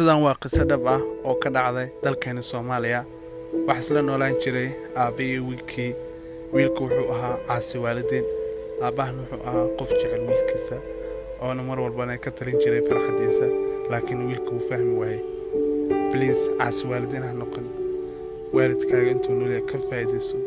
Sidan waa qiso dhab ah oo ka dhacday dalkeena Soomaaliya. Waxa isla noolaan jiray aabe iyo wiilkii. Wiilku wuxuu ahaa Caasi Waalideen. Aabahana wuxuu ahaa qof jecel wiilkiisa oo mar walba ka talin jiray farxadiisa, laakiin wiilku wuu fahmi waayay. Please Caasi Waalideen ha noqon. Walidkaaga intuu nool yahay ka faa'iideyso.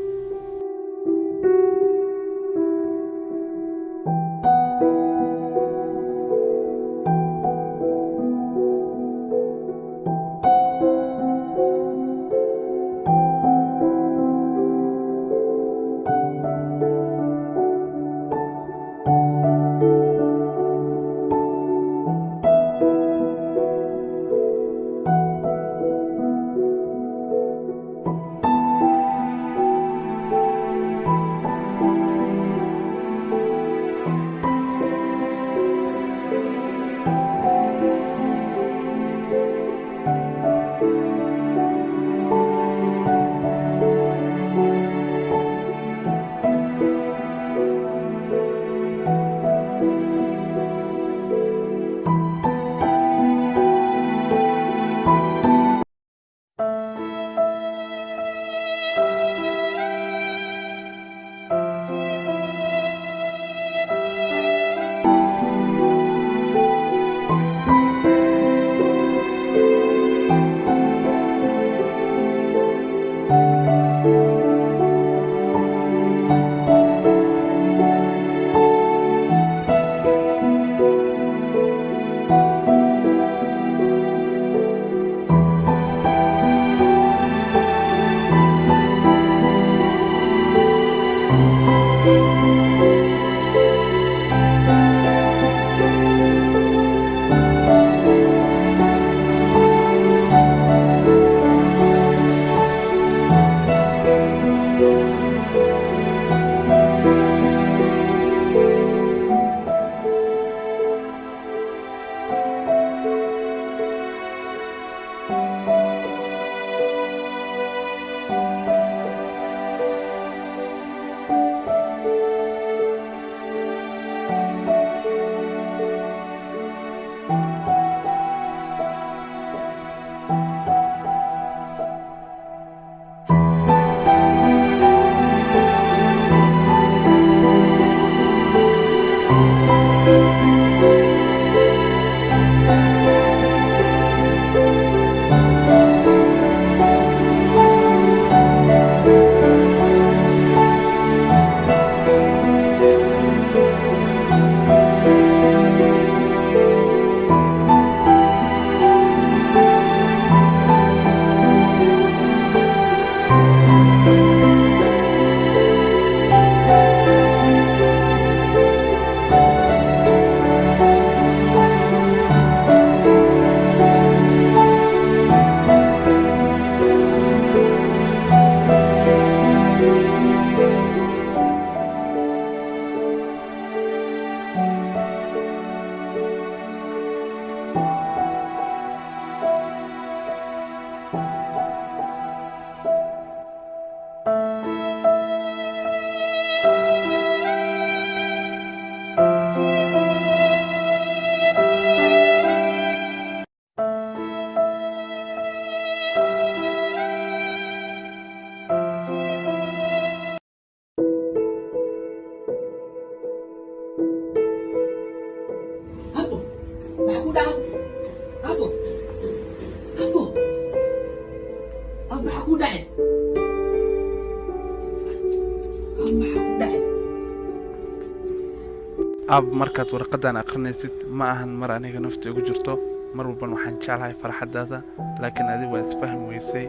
markaad warqadan aqrinaysid ma ahan mar aniga nafta ugu jirto, mar walba waxaan jeclahay farxadaada, laakiin adigu waa isfaham weysay.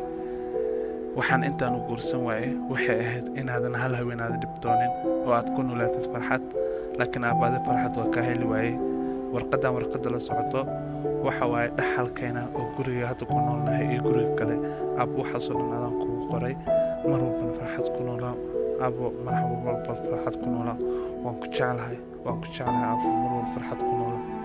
waxaan intaan u guursan waayay waxay ahayd inaadan hal haweenaada dhibtoonin oo aad ku noolaatid farxad, laakiin aabaade farxad waa ka heli waayay. warqada la socoto waxa waaye dhaxalkeena oo guriga hadda ku noolnahay iyo guriga kale. waxaasoo dhan adaan kugu qoray, mar walbana farxad ku noolaa. mar walba farxad ku noolaa. waan ku jeclahay mar walba farxad ku noolaa.